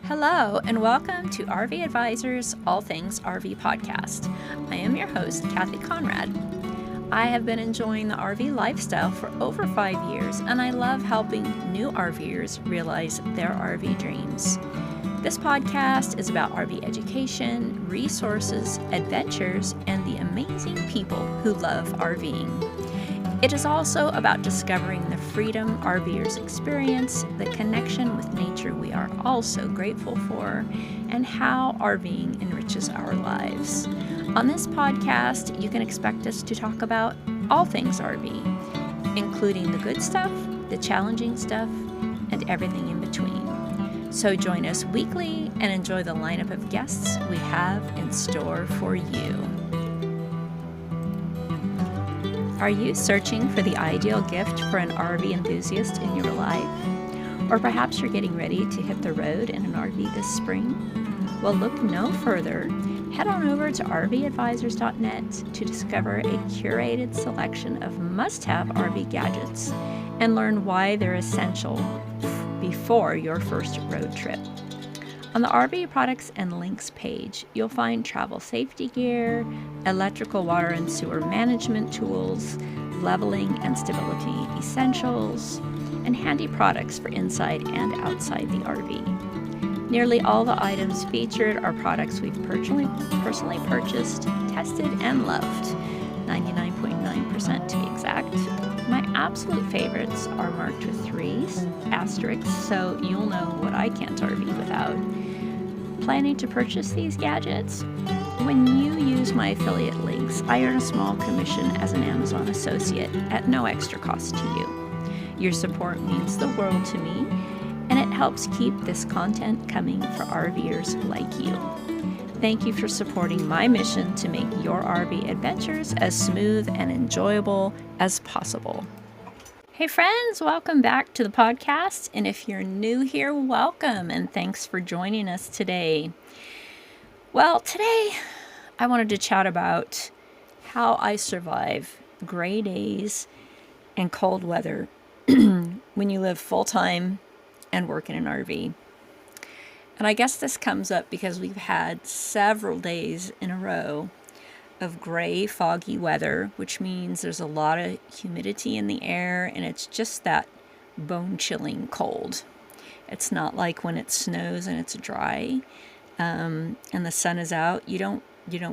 Hello, and welcome to RV Advisor's All Things RV podcast. I am your host, Kathy Conrad. I have been enjoying the RV lifestyle for over 5 years, and I love helping new RVers realize their RV dreams. This podcast is about RV education, resources, adventures, and the amazing people who love RVing. It is also about discovering the freedom RVers experience, the connection with nature we are all so grateful for, and how RVing enriches our lives. On this podcast, you can expect us to talk about all things RV, including the good stuff, the challenging stuff, and everything in between. So join us weekly and enjoy the lineup of guests we have in store for you. Are you searching for the ideal gift for an RV enthusiast in your life? Or perhaps you're getting ready to hit the road in an RV this spring? Well, look no further. Head on over to rvadvisors.net to discover a curated selection of must-have RV gadgets and learn why they're essential before your first road trip. On the RV products and links page, you'll find travel safety gear, electrical, water, and sewer management tools, leveling and stability essentials, and handy products for inside and outside the RV. Nearly all the items featured are products we've personally purchased, tested, and loved, 99.9% to be exact. My absolute favorites are marked with 3 asterisks, so you'll know what I can't RV without. Planning to purchase these gadgets? When you use my affiliate links, I earn a small commission as an Amazon associate at no extra cost to you. Your support means the world to me, and it helps keep this content coming for RVers like you. Thank you for supporting my mission to make your RV adventures as smooth and enjoyable as possible. Hey friends, welcome back to the podcast. And if you're new here, welcome and thanks for joining us today. Well, today I wanted to chat about how I survive gray days and cold weather when you live full-time and work in an RV. And I guess this comes up because we've had several days in a row of gray, foggy weather, which means there's a lot of humidity in the air, and it's just that bone-chilling cold. It's not like when it snows and it's dry, and the sun is out. You don't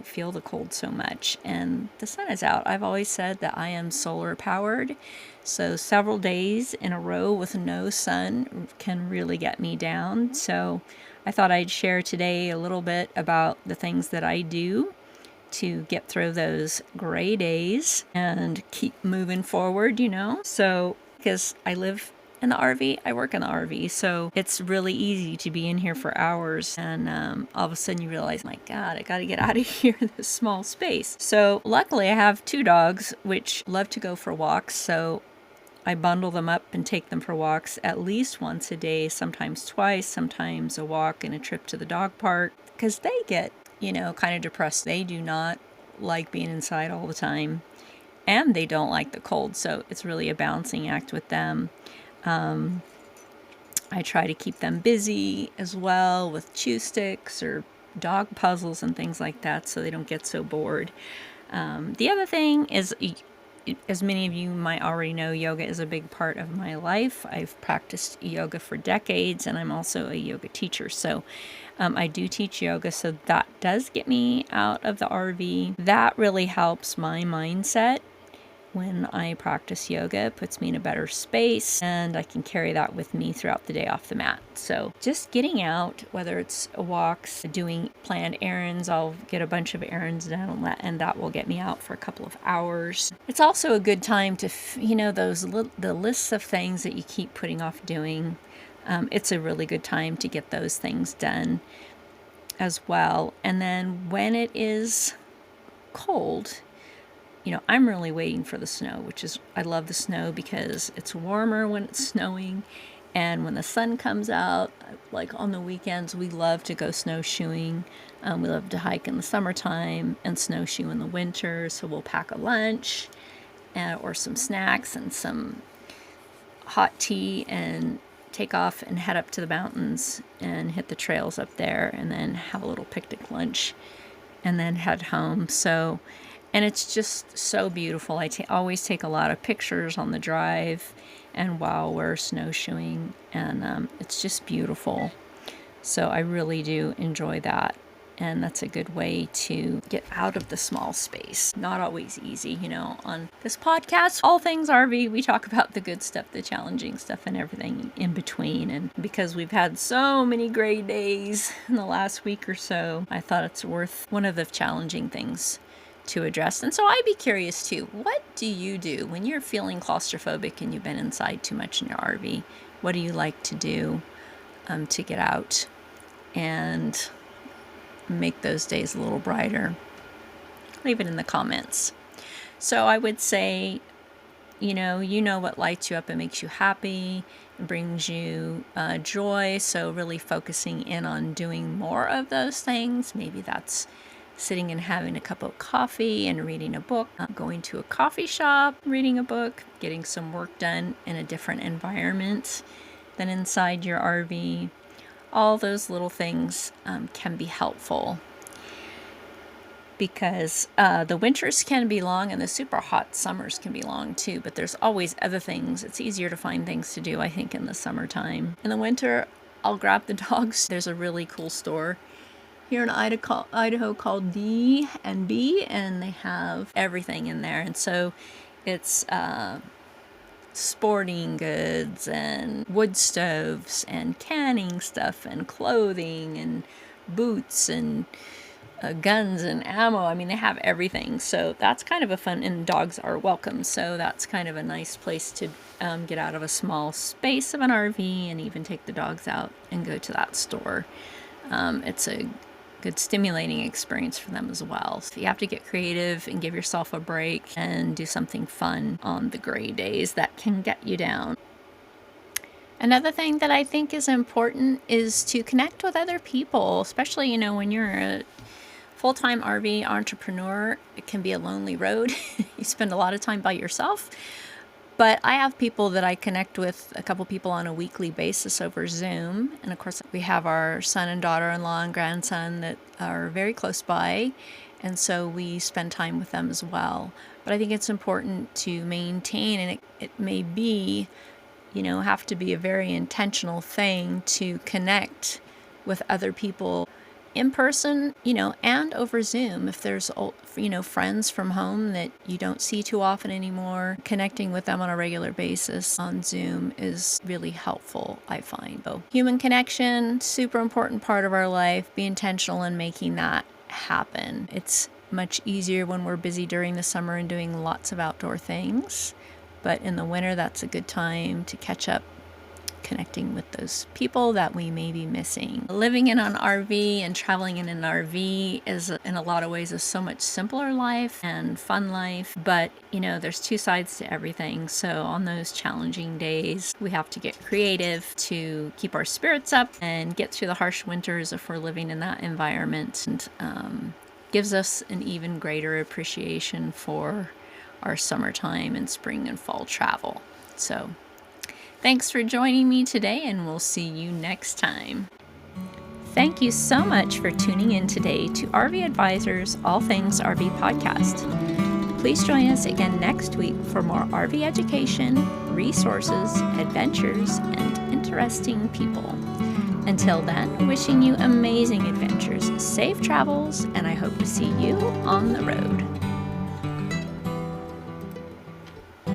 feel the cold so much, and the sun is out. I've always said that I am solar powered, so several days in a row with no sun can really get me down. So I thought I'd share today a little bit about the things that I do to get through those gray days and keep moving forward, So, because I live in the RV, I work in the RV, so it's really easy to be in here for hours, and all of a sudden you realize, my God, I got to get out of here in this small space. So luckily I have 2 dogs which love to go for walks, so I bundle them up and take them for walks at least once a day, sometimes twice, sometimes a walk and a trip to the dog park, because they get kind of depressed. They do not like being inside all the time, and they don't like the cold, so it's really a balancing act with them. I try to keep them busy as well with chew sticks or dog puzzles and things like that, so they don't get so bored. The other thing is, as many of you might already know, yoga is a big part of my life. I've practiced yoga for decades, and I'm also a yoga teacher. So I do teach yoga, so that does get me out of the RV. That really helps my mindset when I practice yoga. It puts me in a better space, and I can carry that with me throughout the day off the mat. So just getting out, whether it's walks, doing planned errands, I'll get a bunch of errands done, and that will get me out for a couple of hours. It's also a good time to, the lists of things that you keep putting off doing. It's a really good time to get those things done as well. And then when it is cold, I'm really waiting for the snow, I love the snow because it's warmer when it's snowing, and when the sun comes out, like on the weekends, we love to go snowshoeing. We love to hike in the summertime and snowshoe in the winter, so we'll pack a lunch or some snacks and some hot tea and take off and head up to the mountains and hit the trails up there, and then have a little picnic lunch and then head home. So, and it's just so beautiful. I always take a lot of pictures on the drive and while we're snowshoeing, and it's just beautiful. So I really do enjoy that. And that's a good way to get out of the small space. Not always easy, you know. On this podcast, All Things RV, we talk about the good stuff, the challenging stuff, and everything in between. And because we've had so many gray days in the last week or so, I thought it's worth one of the challenging things to address. And so I'd be curious too, what do you do when you're feeling claustrophobic and you've been inside too much in your RV? What do you like to do to get out and make those days a little brighter? Leave it in the comments. So I would say, you know what lights you up and makes you happy, and brings you joy. So really focusing in on doing more of those things. Maybe that's sitting and having a cup of coffee and reading a book, going to a coffee shop, reading a book, getting some work done in a different environment than inside your RV. All those little things can be helpful, because the winters can be long and the super hot summers can be long too, but there's always other things. It's easier to find things to do, I think, in the summertime. In the winter, I'll grab the dogs. There's a really cool store here in Idaho called D&B, and they have everything in there. And so it's sporting goods and wood stoves and canning stuff and clothing and boots and guns and ammo. I mean, they have everything. So that's kind of a fun, and dogs are welcome. So that's kind of a nice place to get out of a small space of an RV and even take the dogs out and go to that store. It's a good stimulating experience for them as well. So you have to get creative and give yourself a break and do something fun on the gray days that can get you down. Another thing that I think is important is to connect with other people, especially, when you're a full-time RV entrepreneur. It can be a lonely road. You spend a lot of time by yourself. But I have people that I connect with, a couple people on a weekly basis over Zoom. And of course, we have our son and daughter-in-law and grandson that are very close by. And so we spend time with them as well. But I think it's important to maintain, and it may be, have to be a very intentional thing to connect with other people in person, and over Zoom. If there's, friends from home that you don't see too often anymore, connecting with them on a regular basis on Zoom is really helpful, I find. So human connection, super important part of our life. Be intentional in making that happen. It's much easier when we're busy during the summer and doing lots of outdoor things. But in the winter, that's a good time to catch up, connecting with those people that we may be missing. Living in an RV and traveling in an RV is, in a lot of ways, a so much simpler life and fun life. But, there's two sides to everything. So on those challenging days, we have to get creative to keep our spirits up and get through the harsh winters if we're living in that environment. And gives us an even greater appreciation for our summertime and spring and fall travel. So thanks for joining me today, and we'll see you next time. Thank you so much for tuning in today to RV Advisor's All Things RV podcast. Please join us again next week for more RV education, resources, adventures, and interesting people. Until then, wishing you amazing adventures, safe travels, and I hope to see you on the road.